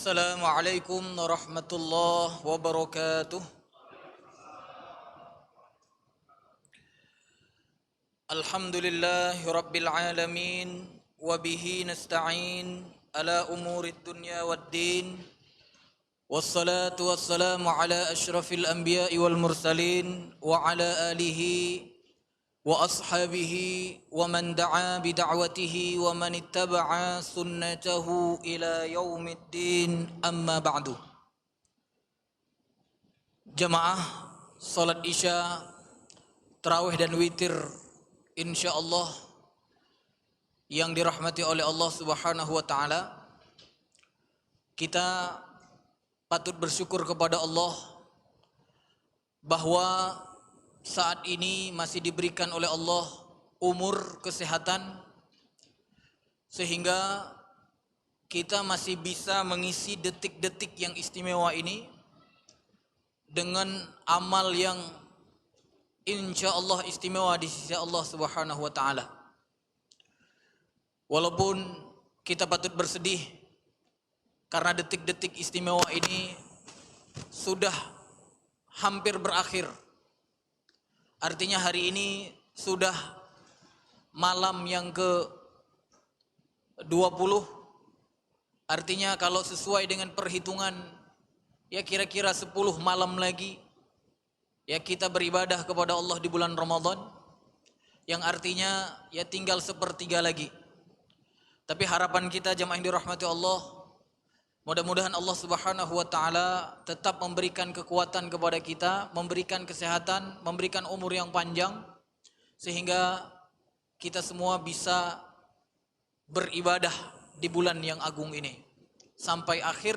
Assalamualaikum warahmatullahi wabarakatuh. Alhamdulillahi rabbil alamin. Wabihi nasta'in ala umurid dunya waddin. Wassalatu wassalamu ala ashrafil anbiya'i wal mursalin. Wa ala alihi wa ashabihi wa man da'a bida'watihi wa man ittaba'a sunnatahu ila yaumiddin, amma ba'du. Jamaah salat isya, tarawih dan witir insyaallah yang dirahmati oleh Allah Subhanahu wa taala, kita patut bersyukur kepada Allah bahwa saat ini masih diberikan oleh Allah umur, kesehatan, sehingga kita masih bisa mengisi detik-detik yang istimewa ini dengan amal yang insyaallah istimewa di sisi Allah Subhanahu wa taala. Walaupun kita patut bersedih karena detik-detik istimewa ini sudah hampir berakhir. Artinya hari ini sudah malam yang ke-20. Artinya kalau sesuai dengan perhitungan, ya kira-kira 10 malam lagi ya kita beribadah kepada Allah di bulan Ramadan, yang artinya ya tinggal sepertiga lagi. Tapi harapan kita jamaah yang dirahmati Allah, mudah-mudahan Allah Subhanahu wa taala tetap memberikan kekuatan kepada kita, memberikan kesehatan, memberikan umur yang panjang, sehingga kita semua bisa beribadah di bulan yang agung ini sampai akhir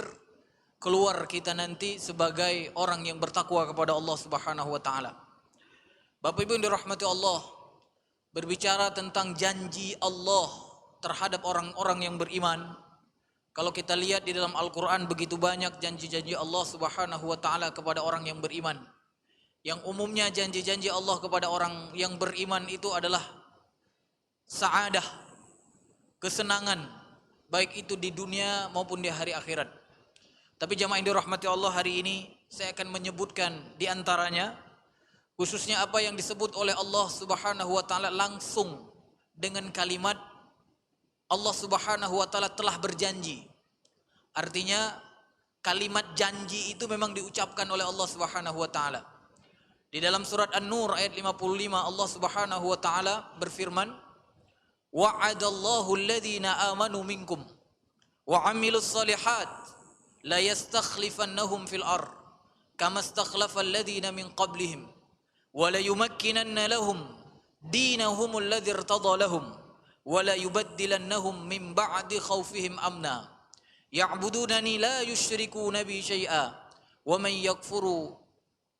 keluar kita nanti sebagai orang yang bertakwa kepada Allah Subhanahu wa taala. Bapak Ibu yang dirahmati Allah, berbicara tentang janji Allah terhadap orang-orang yang beriman. Kalau kita lihat di dalam Al-Quran, begitu banyak janji-janji Allah Subhanahu wa ta'ala kepada orang yang beriman. Yang umumnya janji-janji Allah kepada orang yang beriman itu adalah sa'adah, kesenangan, baik itu di dunia maupun di hari akhirat. Tapi jamaah yang dirahmati Allah, hari ini saya akan menyebutkan di antaranya, khususnya apa yang disebut oleh Allah Subhanahu wa ta'ala langsung dengan kalimat Allah Subhanahu wa ta'ala telah berjanji. Artinya kalimat janji itu memang diucapkan oleh Allah Subhanahu wa ta'ala. Di dalam surat An-Nur ayat 55 Allah Subhanahu wa ta'ala berfirman, wa'adallahu alladhina amanu minkum wa 'amilus shalihat la yastakhlifannahum fil ard kama istakhlafa alladhina min qablihim wa la yumakkinanna lahum dinahum alladhi irtada lahum wala yubaddilannahum min ba'di khawfihim amna ya'budunani la yusyrikuna bi syai'a wa man yakfuru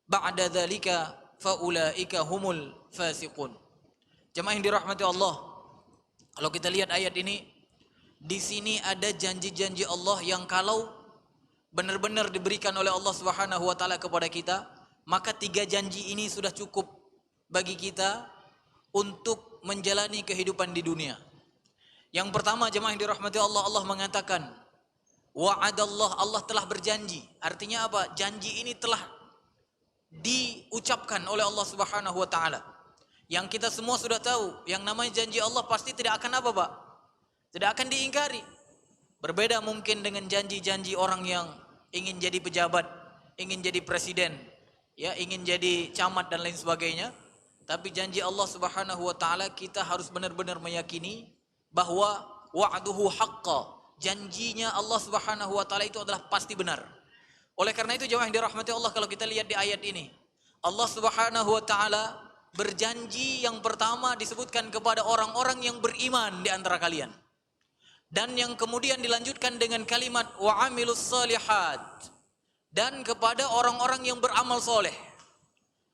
ba'da dzalika faulaika humul fasiqun. Jemaah yang dirahmati Allah, kalau kita lihat ayat ini, di sini ada janji-janji Allah yang kalau benar-benar diberikan oleh Allah Subhanahu wa taala kepada kita, maka 3 janji ini sudah cukup bagi kita untuk menjalani kehidupan di dunia. Yang pertama jemaah yang dirahmati Allah, Allah mengatakan wa'adallah, Allah telah berjanji. Artinya apa? Janji ini telah diucapkan oleh Allah Subhanahu wa taala. Yang kita semua sudah tahu, yang namanya janji Allah pasti tidak akan apa, Pak? Tidak akan diingkari. Berbeda mungkin dengan janji-janji orang yang ingin jadi pejabat, ingin jadi presiden, ya, ingin jadi camat dan lain sebagainya. Tapi janji Allah Subhanahu wa taala kita harus benar-benar meyakini bahwa wa'duhu haqqa. Janjinya Allah Subhanahu wa taala itu adalah pasti benar. Oleh karena itu jemaah yang dirahmati Allah, kalau kita lihat di ayat ini, Allah Subhanahu wa taala berjanji yang pertama disebutkan kepada orang-orang yang beriman di antara kalian. Dan yang kemudian dilanjutkan dengan kalimat wa 'amilus shalihat, dan kepada orang-orang yang beramal soleh.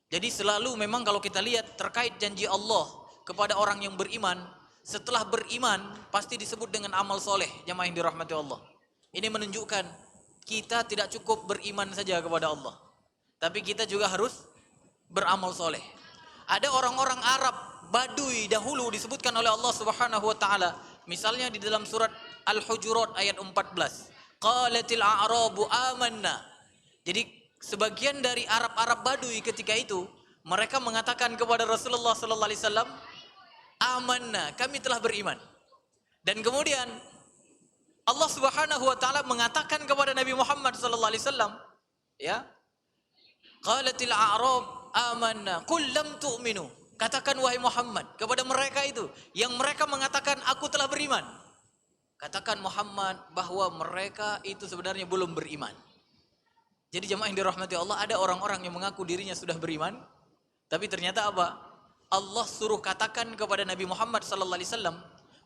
Jadi selalu memang kalau kita lihat terkait janji Allah kepada orang yang beriman, setelah beriman pasti disebut dengan amal soleh. Jemaah yang dirahmati Allah, ini menunjukkan kita tidak cukup beriman saja kepada Allah, tapi kita juga harus beramal soleh. Ada orang-orang Arab Baduy dahulu disebutkan oleh Allah Subhanahu wa taala. Misalnya di dalam surat Al-Hujurat ayat 14. Qalatil a'rabu amanna. Jadi sebagian dari Arab-Arab Badui ketika itu mereka mengatakan kepada Rasulullah sallallahu alaihi wasallam, amanna, kami telah beriman. Dan kemudian Allah Subhanahu wa taala mengatakan kepada Nabi Muhammad sallallahu alaihi wasallam, ya, qalatil a'rab amanna qul lam tu'minu. Katakan wahai Muhammad kepada mereka itu yang mereka mengatakan aku telah beriman. Katakan Muhammad bahwa mereka itu sebenarnya belum beriman. Jadi jemaah yang dirahmati Allah, ada orang-orang yang mengaku dirinya sudah beriman, tapi ternyata apa? Allah suruh katakan kepada Nabi Muhammad sallallahu alaihi wasallam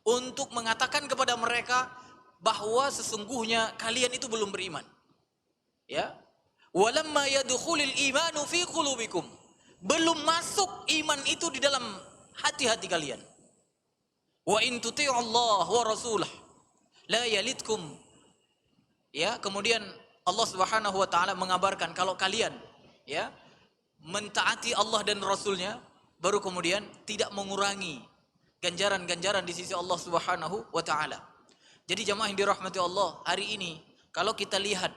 untuk mengatakan kepada mereka bahwa sesungguhnya kalian itu belum beriman. Ya. Walamma yadkhulul imanu fi qulubikum. Belum masuk iman itu di dalam hati-hati kalian. Wa in tuti'u Allah wa rasulah la yalitkum. Ya, kemudian Allah Subhanahu wa taala mengabarkan kalau kalian ya mentaati Allah dan Rasulnya, baru kemudian tidak mengurangi ganjaran-ganjaran di sisi Allah Subhanahu wa taala. Jadi jamaah yang dirahmati Allah, hari ini kalau kita lihat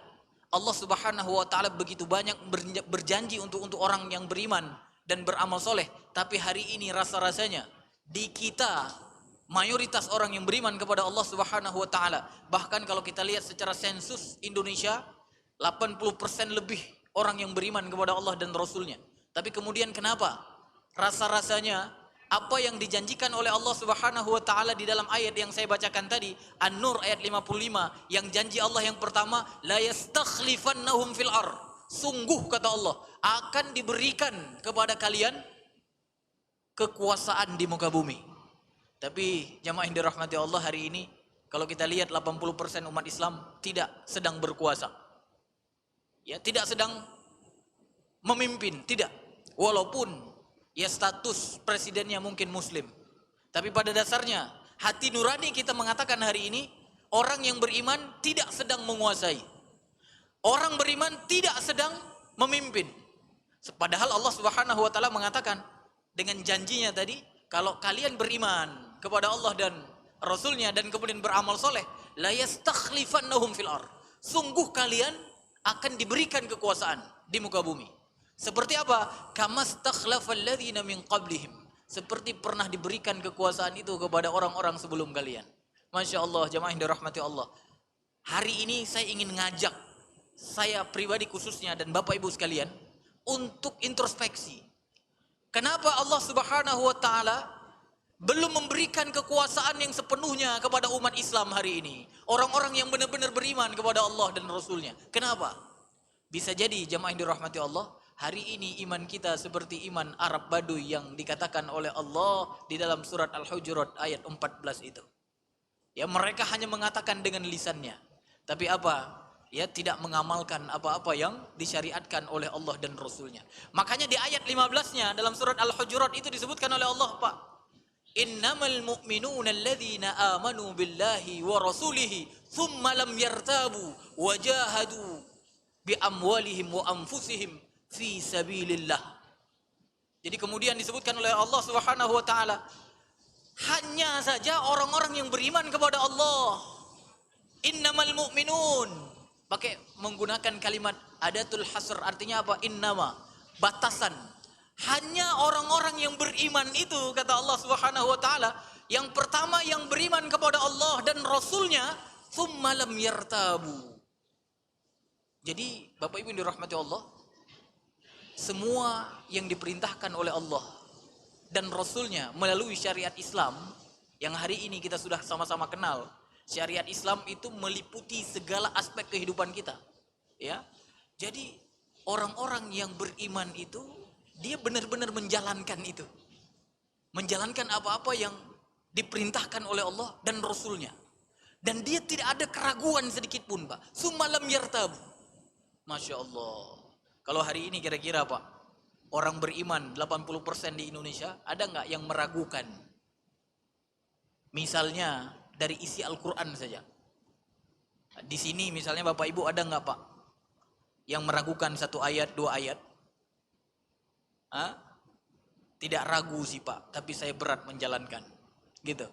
Allah Subhanahu wa taala begitu banyak berjanji untuk orang yang beriman dan beramal soleh, tapi hari ini rasa-rasanya di kita mayoritas orang yang beriman kepada Allah Subhanahu wa taala, bahkan kalau kita lihat secara sensus Indonesia 80% lebih orang yang beriman kepada Allah dan Rasulnya. Tapi kemudian kenapa rasa-rasanya apa yang dijanjikan oleh Allah Subhanahu wa taala di dalam ayat yang saya bacakan tadi, An-Nur ayat 55, yang janji Allah yang pertama, la yastakhlifannahum fil ardh. Sungguh kata Allah, akan diberikan kepada kalian kekuasaan di muka bumi. Tapi jamaah yang dirahmati Allah, hari ini kalau kita lihat 80% umat Islam tidak sedang berkuasa. Ya, tidak sedang memimpin, tidak. Walaupun ya status presidennya mungkin muslim. Tapi pada dasarnya hati nurani kita mengatakan hari ini orang yang beriman tidak sedang menguasai. Orang beriman tidak sedang memimpin. Padahal Allah Subhanahu wa taala mengatakan dengan janjinya tadi, kalau kalian beriman kepada Allah dan Rasulnya dan kemudian beramal soleh, la yastakhlifannahum fil ardh. Sungguh kalian akan diberikan kekuasaan di muka bumi. Seperti apa? Kamastakhlafal ladzina min qablihim. Seperti pernah diberikan kekuasaan itu kepada orang-orang sebelum kalian. Masya Allah, jamaah yang dirahmati Allah. Hari ini saya ingin ngajak saya pribadi khususnya dan Bapak Ibu sekalian untuk introspeksi. Kenapa Allah Subhanahu wa taala belum memberikan kekuasaan yang sepenuhnya kepada umat Islam hari ini? Orang-orang yang benar-benar beriman kepada Allah dan Rasulnya. Kenapa? Bisa jadi jamaah yang dirahmati Allah, hari ini iman kita seperti iman Arab Baduy yang dikatakan oleh Allah di dalam surat Al-Hujurat ayat 14 itu. Ya, mereka hanya mengatakan dengan lisannya, tapi apa? Ya, tidak mengamalkan apa-apa yang disyariatkan oleh Allah dan Rasulnya. Makanya di ayat 15-nya dalam surat Al-Hujurat itu disebutkan oleh Allah, Pak, innamal mu'minuna alladzina amanu billahi wa rasulihi thumma lam yartabu wa jahadu bi amwalihim wa anfusihim fi sabilillah. Jadi kemudian disebutkan oleh Allah Subhanahu wa taala, hanya saja orang-orang yang beriman kepada Allah. Innamal mu'minun, pakai menggunakan kalimat adatul hasr, artinya apa? Innama, batasan. Hanya orang-orang yang beriman itu, kata Allah Subhanahu wa taala, yang pertama yang beriman kepada Allah dan Rasulnya, thumma lam yartabu. Jadi Bapak Ibu yang dirahmati Allah, semua yang diperintahkan oleh Allah dan Rasulnya melalui syariat Islam yang hari ini kita sudah sama-sama kenal. Syariat Islam itu meliputi segala aspek kehidupan kita. Ya. Jadi orang-orang yang beriman itu dia benar-benar menjalankan itu. Menjalankan apa-apa yang diperintahkan oleh Allah dan Rasulnya. Dan dia tidak ada keraguan sedikit pun, Pak. Summalam yartabu. Masya Allah. Kalau hari ini kira-kira, Pak, orang beriman 80% di Indonesia, ada nggak yang meragukan? Misalnya dari isi Al-Quran saja. Di sini misalnya Bapak Ibu ada nggak, Pak, yang meragukan satu ayat, dua ayat? Hah? Tidak ragu sih, Pak, tapi saya berat menjalankan. Gitu.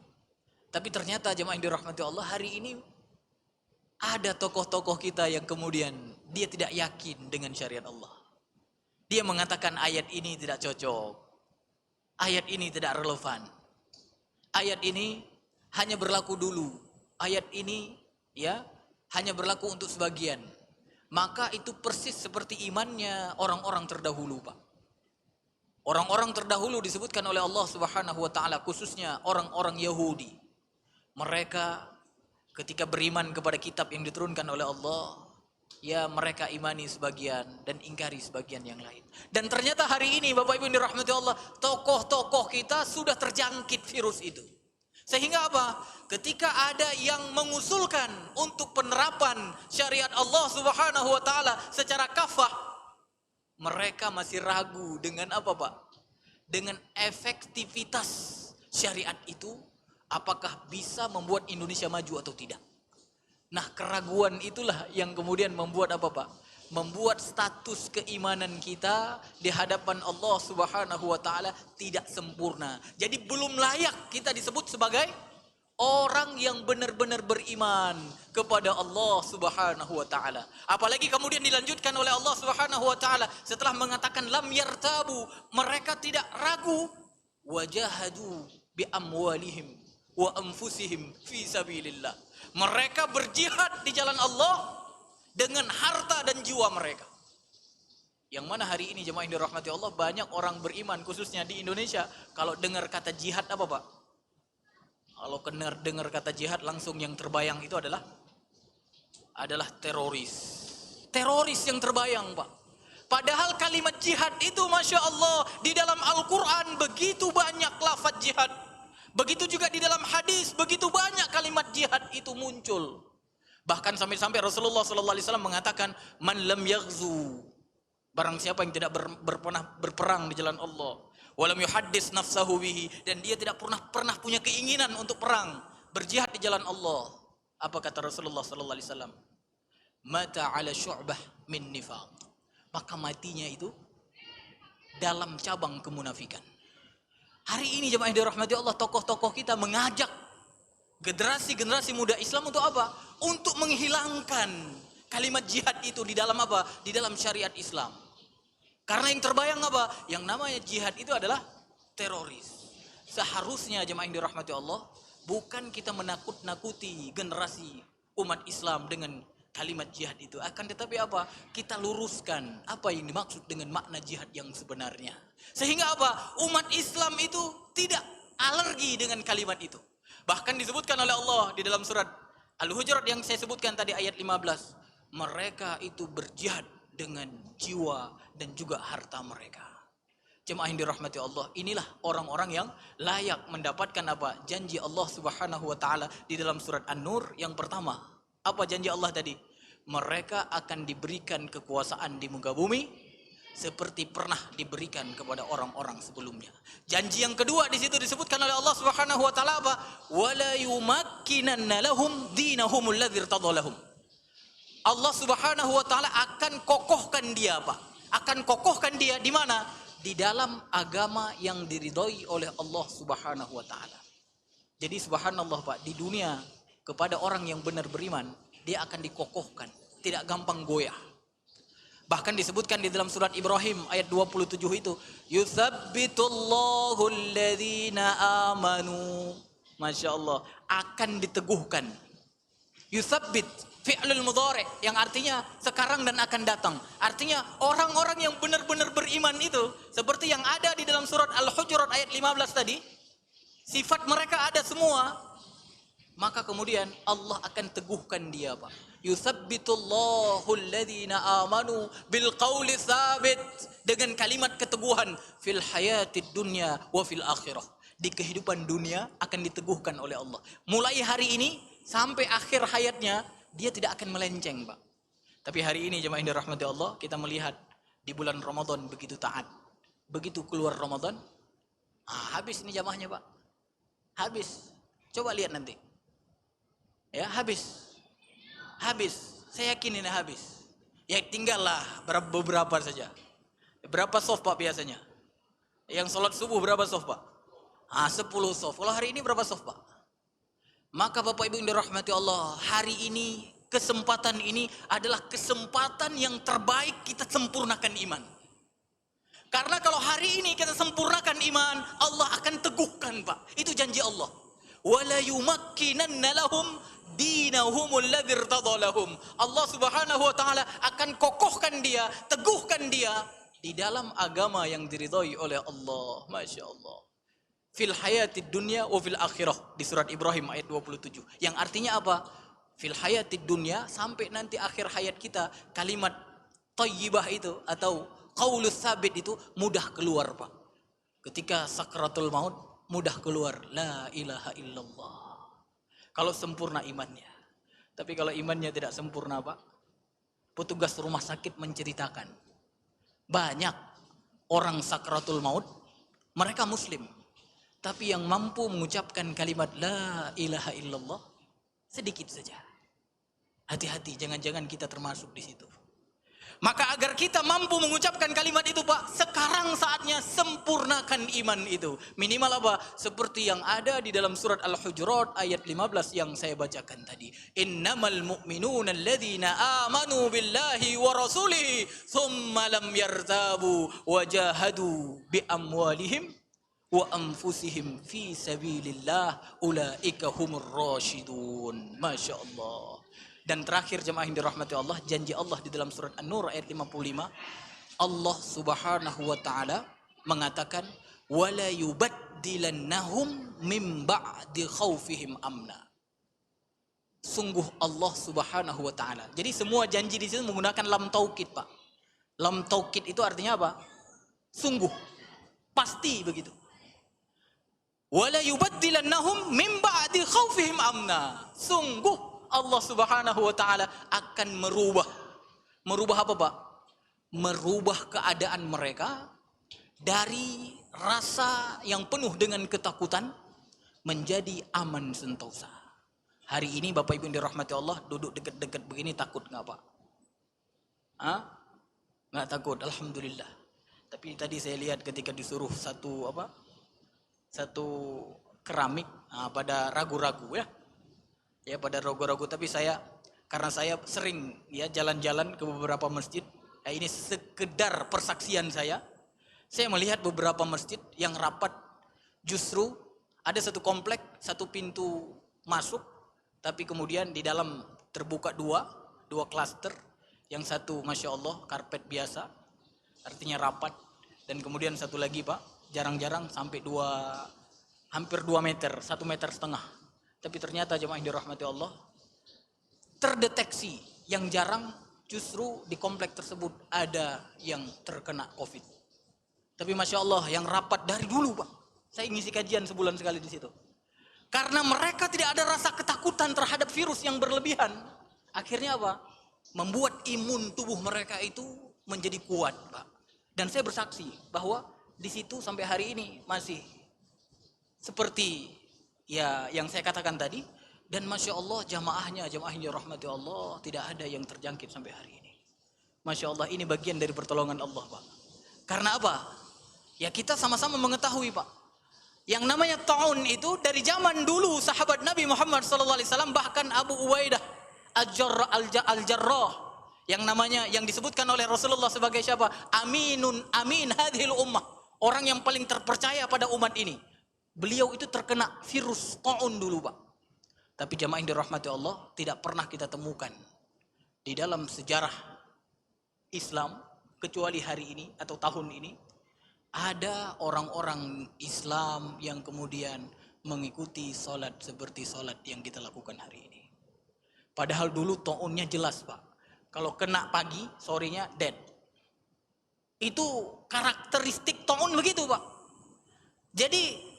Tapi ternyata jemaah yang dirahmati Allah, hari ini Ada tokoh-tokoh kita yang kemudian dia tidak yakin dengan syariat Allah. Dia mengatakan ayat ini tidak cocok. Ayat ini tidak relevan. Ayat ini hanya berlaku dulu. Ayat ini ya hanya berlaku untuk sebagian. Maka itu persis seperti imannya orang-orang terdahulu, Pak. Orang-orang terdahulu disebutkan oleh Allah Subhanahu wa taala, khususnya orang-orang Yahudi. Mereka ketika beriman kepada kitab yang diturunkan oleh Allah, ya mereka imani sebagian dan ingkari sebagian yang lain. Dan ternyata hari ini Bapak Ibu yang dirahmati Allah, tokoh-tokoh kita sudah terjangkit virus itu. Sehingga apa? Ketika ada yang mengusulkan untuk penerapan syariat Allah Subhanahu wa taala secara kafah, mereka masih ragu dengan apa, Pak? Dengan efektivitas syariat itu, apakah bisa membuat Indonesia maju atau tidak. Nah, keraguan itulah yang kemudian membuat apa, Pak? Membuat status keimanan kita di hadapan Allah Subhanahu wa taala tidak sempurna. Jadi belum layak kita disebut sebagai orang yang benar-benar beriman kepada Allah Subhanahu wa taala. Apalagi kemudian dilanjutkan oleh Allah Subhanahu wa taala setelah mengatakan lam yartabu, mereka tidak ragu, wajahadu bi amwalihim wa anfusihim fi sabilillah. Mereka berjihad di jalan Allah dengan harta dan jiwa mereka. Yang mana hari ini jemaah yang dirahmati Allah, banyak orang beriman khususnya di Indonesia kalau dengar kata jihad apa, Pak? Kalau dengar kata jihad langsung yang terbayang itu adalah teroris. Teroris yang terbayang, Pak. Padahal kalimat jihad itu Masya Allah di dalam Al-Quran begitu banyak lafaz jihad. Begitu juga di dalam hadis, begitu banyak kalimat jihad itu muncul. Bahkan sampai-sampai Rasulullah SAW mengatakan, man lam yaghzu, barang siapa yang tidak pernah berperang di jalan Allah, walam yuhaddis nafsahu bihi, dan dia tidak pernah punya keinginan untuk perang, berjihad di jalan Allah. Apa kata Rasulullah SAW? Mata ala syu'bah min nifaq. Maka matinya itu dalam cabang kemunafikan. Hari ini jemaah yang dirahmati Allah, tokoh-tokoh kita mengajak generasi muda Islam untuk apa? Untuk menghilangkan kalimat jihad itu di dalam apa? Di dalam syariat Islam. Karena yang terbayang apa? Yang namanya jihad itu adalah teroris. Seharusnya jemaah yang dirahmati Allah, bukan kita menakut-nakuti generasi umat Islam dengan kalimat jihad itu. Akan tetapi apa? Kita luruskan apa yang dimaksud dengan makna jihad yang sebenarnya. Sehingga apa? Umat Islam itu tidak alergi dengan kalimat itu. Bahkan disebutkan oleh Allah di dalam surat Al-Hujurat yang saya sebutkan tadi ayat 15. Mereka itu berjihad dengan jiwa dan juga harta mereka. Jemaah yang dirahmati Allah, inilah orang-orang yang layak mendapatkan apa? Janji Allah Subhanahu wa taala di dalam surat An-Nur yang pertama. Apa janji Allah tadi? Mereka akan diberikan kekuasaan di muka bumi seperti pernah diberikan kepada orang-orang sebelumnya. Janji yang kedua di situ disebutkan oleh Allah Subhanahu wa taala apa? Wala yumakkinanna lahum dinahumul ladzir tadallahum. Allah Subhanahu wa taala akan kokohkan dia, Pak. Akan kokohkan dia di mana? Di dalam agama yang diridhoi oleh Allah Subhanahu wa taala. Jadi subhanallah, Pak, di dunia kepada orang yang benar beriman, dia akan dikokohkan, tidak gampang goyah. Bahkan disebutkan di dalam surat Ibrahim ayat 27 itu, yutsabbitullahu alladhina amanu. Masya Allah, akan diteguhkan. Yutsabbit fi'lul mudhari' yang artinya sekarang dan akan datang. Artinya orang-orang yang benar-benar beriman itu seperti yang ada di dalam surat Al-Hujurat ayat 15 tadi, sifat mereka ada semua. Maka kemudian Allah akan teguhkan dia, Pak. Yutsabbitullahu alladhina amanu bil qawli tsabit, dengan kalimat keteguhan fil hayatid dunya wa fil akhirah. Di kehidupan dunia akan diteguhkan oleh Allah. Mulai hari ini sampai akhir hayatnya dia tidak akan melenceng, Pak. Tapi hari ini jemaah yang dirahmati Allah, kita melihat di bulan Ramadan begitu taat. Begitu keluar Ramadan, habis ini jamaahnya, Pak. Habis. Coba lihat nanti. Ya, habis. Saya yakin ini habis. Ya tinggallah beberapa saja. Berapa soft, Pak, biasanya? Yang sholat subuh berapa soft, Pak? 10 soft. Kalau hari ini berapa soft, Pak? Maka Bapak Ibu yang dirahmati Allah, hari ini kesempatan ini adalah kesempatan yang terbaik kita sempurnakan iman. Karena kalau hari ini kita sempurnakan iman, Allah akan teguhkan, Pak. Itu janji Allah. Wala yumakkinanna lahum dinahumul ladzi irtadha lahum. Allah Subhanahu wa taala akan kokohkan dia, teguhkan dia di dalam agama yang diridhai oleh Allah. Masya Allah. Fil hayatid dunya wa fil akhirah, di surat Ibrahim ayat 27. Yang artinya apa? Fil hayatid dunya, sampai nanti akhir hayat kita, kalimat thayyibah itu atau qaulus sabit itu mudah keluar, Pak. Ketika sakratul maut mudah keluar la ilaha illallah. Kalau sempurna imannya. Tapi kalau imannya tidak sempurna, Pak, petugas rumah sakit menceritakan banyak orang sakratul maut mereka muslim, tapi yang mampu mengucapkan kalimat la ilaha illallah sedikit saja. Hati-hati, jangan-jangan kita termasuk di situ. Maka agar kita mampu mengucapkan kalimat itu, Pak, sekarang saatnya sempurnakan iman itu. Minimal apa? Seperti yang ada di dalam surat Al-Hujurat ayat 15 yang saya bacakan tadi. Innamal mu'minuna alladzina amanu billahi wa rasulihi thumma lam yartabu wa jahadu bi amwalihim wa anfusihim fi sabilillah ulaika humur rasyidun. Masya Allah. Dan terakhir jemaah yang dirahmati Allah, janji Allah di dalam surat An-Nur ayat 55, Allah Subhanahu wa taala mengatakan wala yubaddilannahum min ba'di khaufihim amna. Sungguh Allah Subhanahu wa taala. Jadi semua janji di sini menggunakan lam taukid, Pak. Lam taukid itu artinya apa? Sungguh. Pasti begitu. Wala yubaddilannahum min ba'di khaufihim amna. Sungguh Allah Subhanahu wa taala akan merubah apa, Pak? Merubah keadaan mereka dari rasa yang penuh dengan ketakutan menjadi aman sentosa. Hari ini Bapak Ibu yang dirahmati Allah duduk dekat-dekat begini takut nggak, Pak? Nggak takut, alhamdulillah. Tapi tadi saya lihat ketika disuruh satu keramik pada ragu-ragu ya pada ragu-ragu, tapi karena saya sering ya jalan-jalan ke beberapa masjid, ini sekedar persaksian saya melihat beberapa masjid yang rapat justru ada satu komplek, satu pintu masuk, tapi kemudian di dalam terbuka dua klaster, yang satu Masya Allah karpet biasa, artinya rapat, dan kemudian satu lagi, Pak, jarang-jarang sampai hampir 2 meter, 1,5 meter. Tapi ternyata jemaah yang dirahmati Allah, terdeteksi yang jarang justru di komplek tersebut ada yang terkena COVID. Tapi Masya Allah yang rapat dari dulu, Pak. Saya ngisi kajian sebulan sekali di situ. Karena mereka tidak ada rasa ketakutan terhadap virus yang berlebihan. Akhirnya apa? Membuat imun tubuh mereka itu menjadi kuat, Pak. Dan saya bersaksi bahwa di situ sampai hari ini masih seperti ya yang saya katakan tadi, dan Masya Allah jamaahnya rahmati Allah tidak ada yang terjangkit sampai hari ini. Masya Allah, ini bagian dari pertolongan Allah, Pak. Karena apa? Ya kita sama-sama mengetahui, Pak, yang namanya ta'un itu dari zaman dulu sahabat Nabi Muhammad SAW, bahkan Abu Ubaidah Al-Jarrah yang disebutkan oleh Rasulullah sebagai siapa? Amin hadhil ummah, orang yang paling terpercaya pada umat ini. Beliau itu terkena virus ta'un dulu, Pak. Tapi jamaah yang dirahmati Allah, tidak pernah kita temukan di dalam sejarah Islam kecuali hari ini atau tahun ini ada orang-orang Islam yang kemudian mengikuti sholat seperti sholat yang kita lakukan hari ini. Padahal dulu ta'unnya jelas, Pak. Kalau kena pagi, sorenya dead. Itu karakteristik ta'un begitu, Pak. Jadi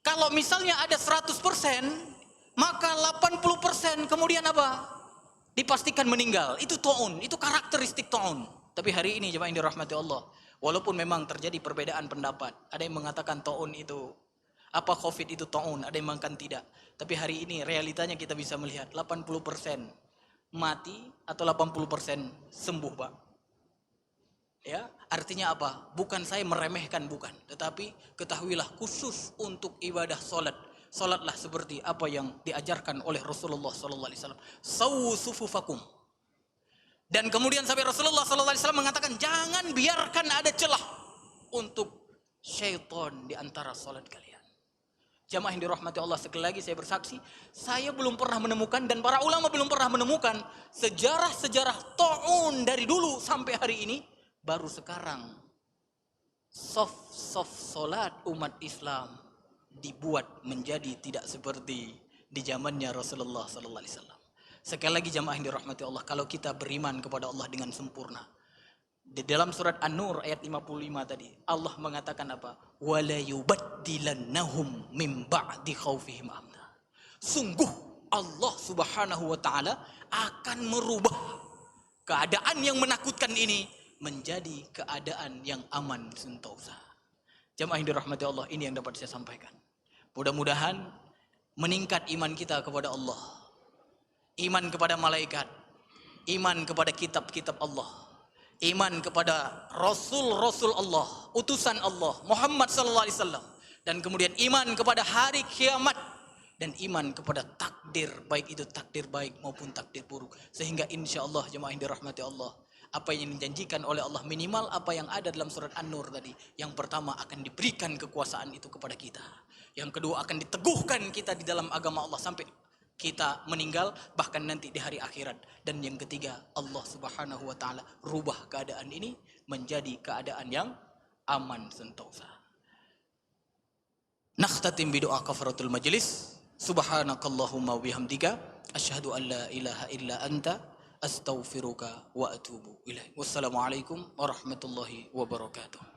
kalau misalnya ada 100%, maka 80% kemudian apa? Dipastikan meninggal. Itu ta'un, itu karakteristik ta'un. Tapi hari ini jemaah yang dirahmati Allah, walaupun memang terjadi perbedaan pendapat. Ada yang mengatakan ta'un itu, COVID itu ta'un, ada yang mengatakan tidak. Tapi hari ini realitanya kita bisa melihat 80% mati atau 80% sembuh, Pak. Ya, artinya apa? Bukan saya meremehkan, bukan. Tetapi ketahuilah khusus untuk ibadah sholat, Salatlah seperti apa yang diajarkan oleh Rasulullah sallallahu alaihi wasallam. Sawu sufufakum. Dan kemudian sampai Rasulullah sallallahu alaihi wasallam mengatakan, jangan biarkan ada celah untuk syaitan di antara salat kalian. Jamaah yang dirahmati Allah, sekali lagi saya bersaksi, saya belum pernah menemukan dan para ulama belum pernah menemukan sejarah-sejarah ta'un dari dulu sampai hari ini. Baru sekarang soft solat umat Islam dibuat menjadi tidak seperti di zamannya Rasulullah sallallahu alaihi wasallam. Sekali lagi jamaah yang dirahmati Allah, kalau kita beriman kepada Allah dengan sempurna, di dalam surat An-Nur ayat 55 tadi Allah mengatakan apa? Wala yubaddilannahum min ba'di khaufihim amna. Sungguh Allah Subhanahu wa taala akan merubah keadaan yang menakutkan ini menjadi keadaan yang aman sentosa. Jamaah yang dirahmati Allah, ini yang dapat saya sampaikan. Mudah-mudahan meningkat iman kita kepada Allah, iman kepada malaikat, iman kepada kitab-kitab Allah, iman kepada Rasul-Rasul Allah, utusan Allah, Muhammad sallallahu alaihi wasallam, dan kemudian iman kepada hari kiamat, dan iman kepada takdir, baik itu takdir baik maupun takdir buruk. Sehingga insya Allah jemaah yang dirahmati Allah, apa yang dijanjikan oleh Allah, minimal apa yang ada dalam surat An-Nur tadi. Yang pertama, akan diberikan kekuasaan itu kepada kita. Yang kedua, akan diteguhkan kita di dalam agama Allah sampai kita meninggal, bahkan nanti di hari akhirat. Dan yang ketiga, Allah Subhanahu wa taala rubah keadaan ini menjadi keadaan yang aman sentosa. Nakhtatim bi doa kafaratul majlis. Subhanakallahumma wa bihamdika asyhadu an la ilaha illa anta astaghfiruka wa atubu ilaik. Wassalamualaikum warahmatullahi wabarakatuh.